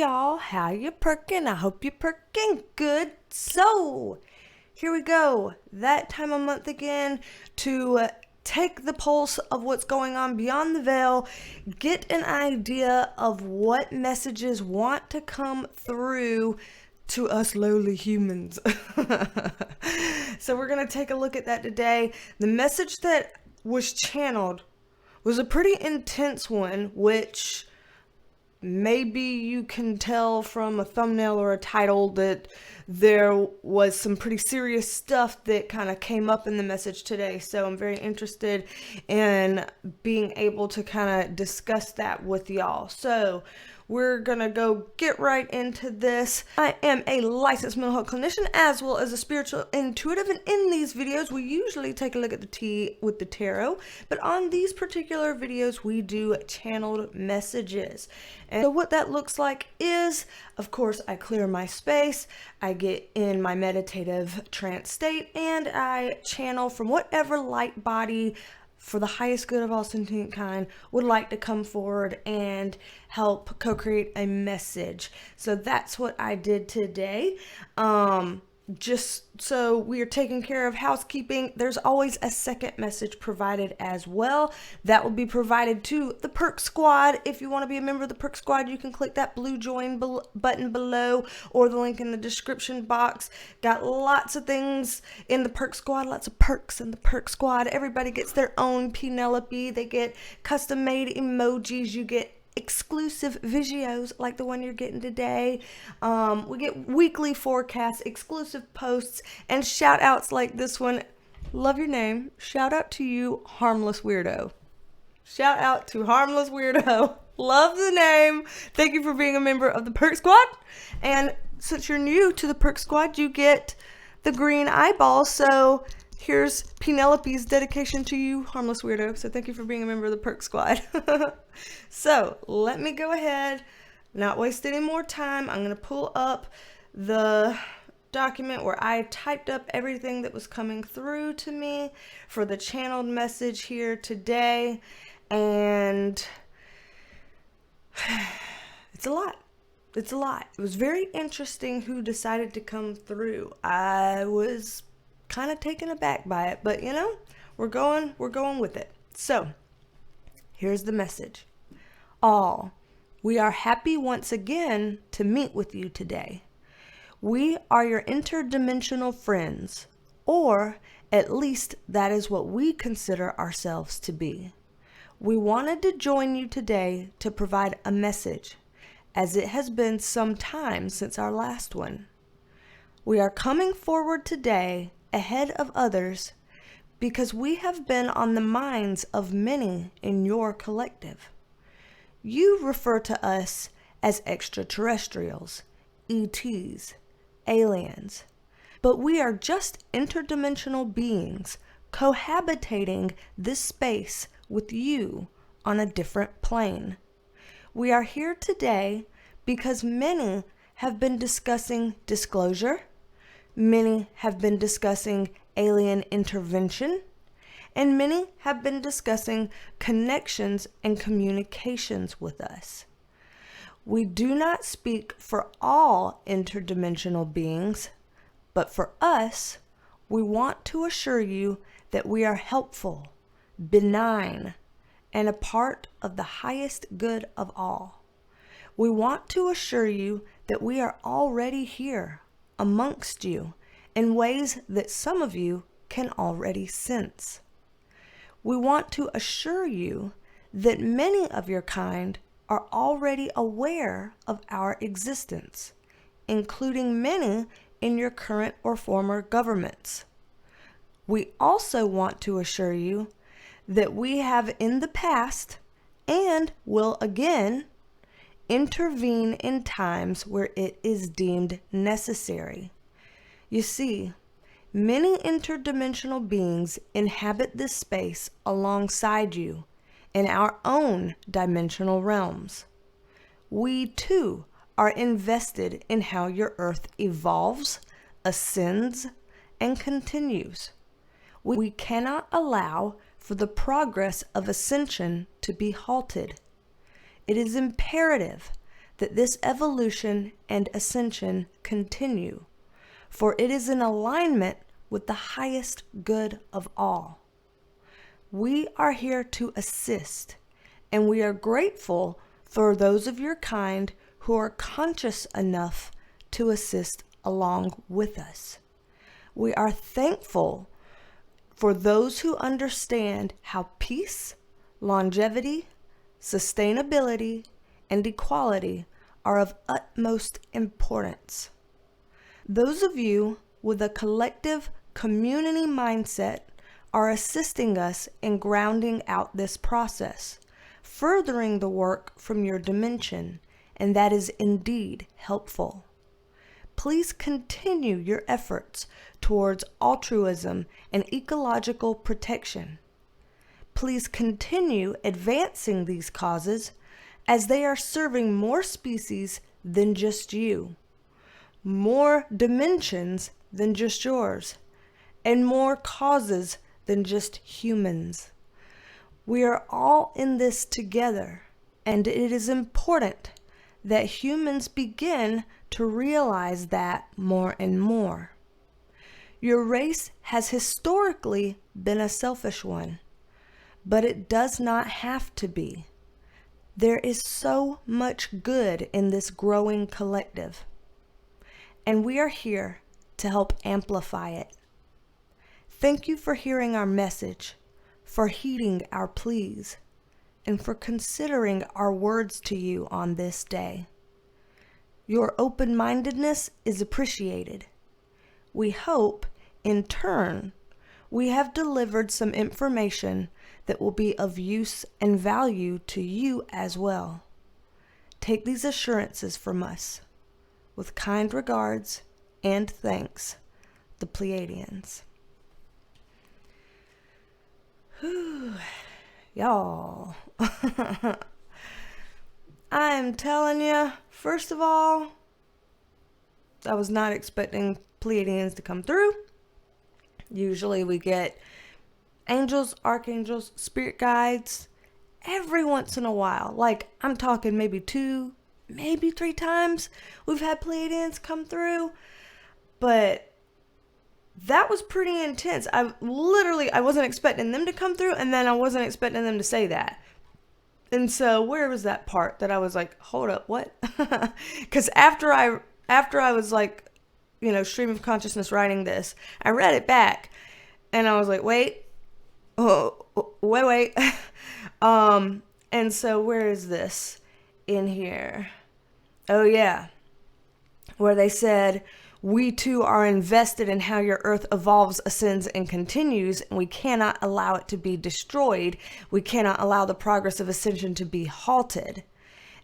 y'all, how you perking? I hope you're perking good. So, here we go. That time of month again to take the pulse of what's going on beyond the veil, get an idea of what messages want to come through to us lowly humans. So we're going to take a look at that today. The message that was channeled was a pretty intense one, which maybe you can tell from a thumbnail or a title that there was some pretty serious stuff that kind of came up in the message today. So I'm very interested in being able to kind of discuss that with y'all. So we're going to go get right into this. I am a licensed mental health clinician as well as a spiritual intuitive. And in these videos, we usually take a look at the tea with the tarot. But on these particular videos, we do channeled messages. And so what that looks like is, of course, I clear my space. I get in my meditative trance state and I channel from whatever light body for the highest good of all sentient kind would like to come forward and help co-create a message. So that's what I did today. Just so we are taking care of housekeeping, there's always a second message provided as well. That will be provided to the Perk Squad. If you want to be a member of the Perk Squad, you can click that blue join button below or the link in the description box. Got lots of things in the Perk Squad, lots of perks in the Perk Squad. Everybody gets their own Penelope. They get custom made emojis. You get exclusive videos like the one you're getting today. We get weekly forecasts, exclusive posts, and shout outs like this one. Love your name. Shout out to you, Harmless Weirdo. Shout out to Harmless Weirdo. Love the name. Thank you for being a member of the Perk Squad. And since you're new to the Perk Squad, you get the green eyeball. So here's Penelope's dedication to you, Harmless Weirdo. So thank you for being a member of the Perk Squad. So let me go ahead, not waste any more time. I'm going to pull up the document where I typed up everything that was coming through to me for the channeled message here today. And it's a lot. It's a lot. It was very interesting who decided to come through. I was kind of taken aback by it, but you know, we're going with it. So here's the message. All, we are happy once again to meet with you today. We are your interdimensional friends, or at least that is what we consider ourselves to be. We wanted to join you today to provide a message, as it has been some time since our last one. We are coming forward today ahead of others because we have been on the minds of many in your collective. You refer to us as extraterrestrials, ETs, aliens, but we are just interdimensional beings cohabitating this space with you on a different plane. We are here today because many have been discussing disclosure, many have been discussing alien intervention, and many have been discussing connections and communications with us. We do not speak for all interdimensional beings, but for us, we want to assure you that we are helpful, benign, and a part of the highest good of all. We want to assure you that we are already here amongst you in ways that some of you can already sense. We want to assure you that many of your kind are already aware of our existence, including many in your current or former governments. We also want to assure you that we have in the past and will again intervene in times where it is deemed necessary. You see, many interdimensional beings inhabit this space alongside you in our own dimensional realms. We too are invested in how your earth evolves, ascends, and continues. We cannot allow for the progress of ascension to be halted. It is imperative that this evolution and ascension continue, for it is in alignment with the highest good of all. We are here to assist, and we are grateful for those of your kind who are conscious enough to assist along with us. We are thankful for those who understand how peace, longevity, sustainability, and equality are of utmost importance. Those of you with a collective community mindset are assisting us in grounding out this process, furthering the work from your dimension, and that is indeed helpful. Please continue your efforts towards altruism and ecological protection. Please continue advancing these causes as they are serving more species than just you, more dimensions than just yours, and more causes than just humans. We are all in this together, and it is important that humans begin to realize that more and more. Your race has historically been a selfish one, but it does not have to be. There is so much good in this growing collective, and we are here to help amplify it. Thank you for hearing our message, for heeding our pleas, and for considering our words to you on this day. Your open-mindedness is appreciated. We hope, in turn, we have delivered some information that will be of use and value to you as well. Take these assurances from us. With kind regards and thanks, the Pleiadians. Whew, y'all. I'm telling you, first of all, I was not expecting Pleiadians to come through. Usually we get angels, archangels, spirit guides every once in a while. Like, I'm talking maybe 2, maybe 3 times we've had Pleiadians come through. But that was pretty intense. I wasn't expecting them to come through, and then I wasn't expecting them to say that. And so where was that part that I was like, hold up, what? Because after I was like, stream of consciousness writing this, I read it back and I was like, wait. And so where is this in here? Oh yeah. Where they said, we too are invested in how your earth evolves, ascends, and continues, and we cannot allow it to be destroyed. We cannot allow the progress of ascension to be halted.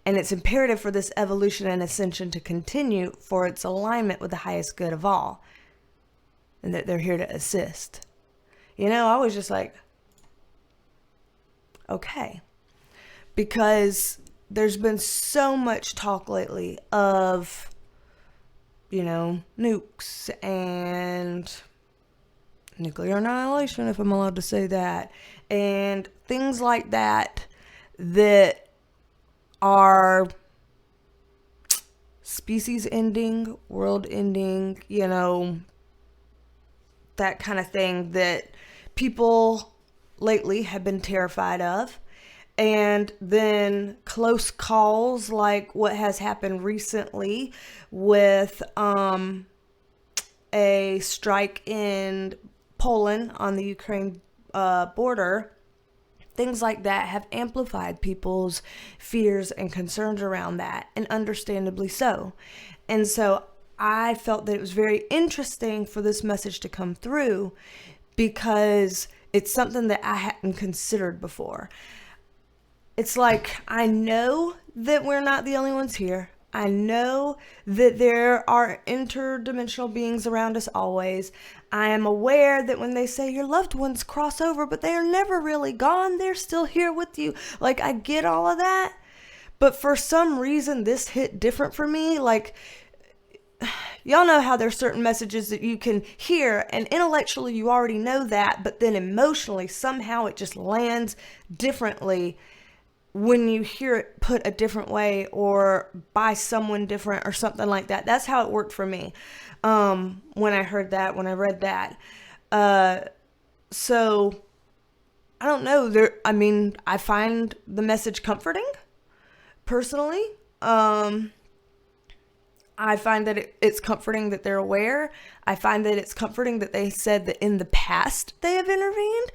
And it's imperative for this evolution and ascension to continue for its alignment with the highest good of all. And that they're here to assist. I was just like, okay. Because there's been so much talk lately of nukes and nuclear annihilation, if I'm allowed to say that, and things like that are species ending, world ending, that kind of thing that people lately have been terrified of. And then close calls like what has happened recently with a strike in Poland on the Ukraine border. Things like that have amplified people's fears and concerns around that, and understandably so. And so I felt that it was very interesting for this message to come through because it's something that I hadn't considered before. It's like, I know that we're not the only ones here. I know that there are interdimensional beings around us always. I am aware that when they say your loved ones cross over, but they are never really gone, they're still here with you. Like, I get all of that. But for some reason, this hit different for me. Like, y'all know how there's certain messages that you can hear and intellectually you already know that, but then emotionally somehow it just lands differently. when you hear it put a different way or by someone different or something like that. That's how it worked for me when I heard that, when I read that. So I don't know. I find the message comforting, personally. I find that it's comforting that they're aware. I find that it's comforting that they said that in the past they have intervened.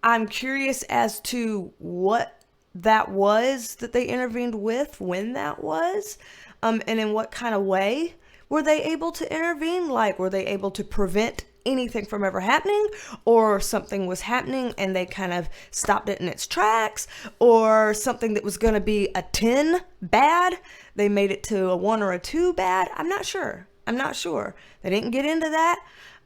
I'm curious as to what that was that they intervened with, when that was, and in what kind of way were they able to intervene? Like, were they able to prevent anything from ever happening, or something was happening and they kind of stopped it in its tracks, or something that was going to be a 10 bad, they made it to a 1 or a 2 bad? I'm not sure. They didn't get into that,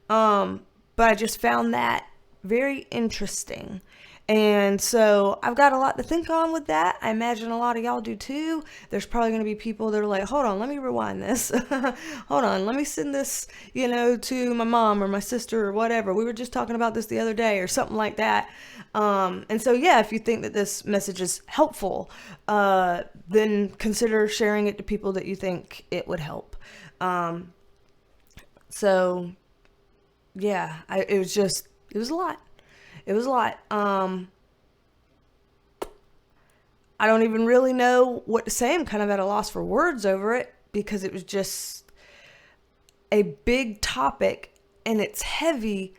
but I just found that very interesting. And so I've got a lot to think on with that. I imagine a lot of y'all do too. There's probably going to be people that are like, hold on, let me rewind this. Hold on, let me send this, to my mom or my sister or whatever. We were just talking about this the other day or something like that. And so, yeah, if you think that this message is helpful, then consider sharing it to people that you think it would help. So, yeah, it was a lot. It was a lot. I don't even really know what to say. I'm kind of at a loss for words over it because it was just a big topic and it's heavy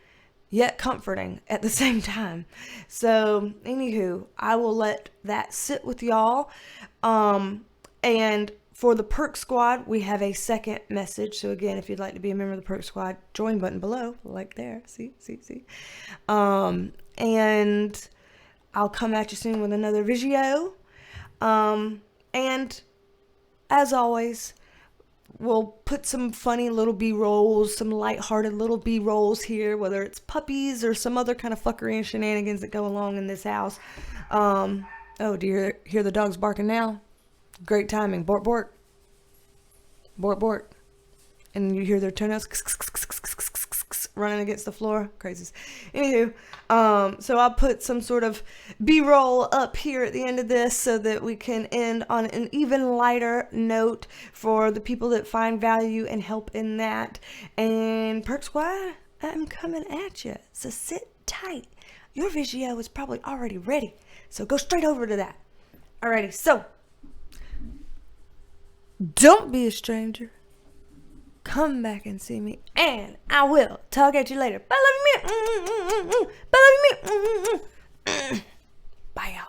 yet comforting at the same time. So, anywho, I will let that sit with y'all. And for the Perk Squad, we have a second message. So again, if you'd like to be a member of the Perk Squad, join button below, like there. See. And I'll come at you soon with another video. And as always, we'll put some funny little B-rolls, some lighthearted little B-rolls here, whether it's puppies or some other kind of fuckery and shenanigans that go along in this house. Oh, do you hear the dogs barking now? Great timing. Bork, bork. Bork, bork. And you hear their toenails running against the floor. Crazies. Anywho, so I'll put some sort of B-roll up here at the end of this so that we can end on an even lighter note for the people that find value and help in that. And Perk Squad, I'm coming at you. So sit tight. Your video is probably already ready. So go straight over to that. Alrighty, so don't be a stranger. Come back and see me, and I will talk at you later. Bye, love you, man. Bye, love you, man. Bye, y'all.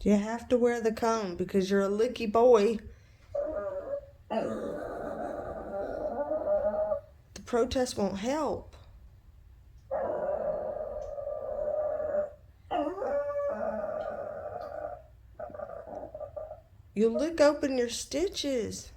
You have to wear the cone because you're a licky boy. The protest won't help. You'll lick open your stitches.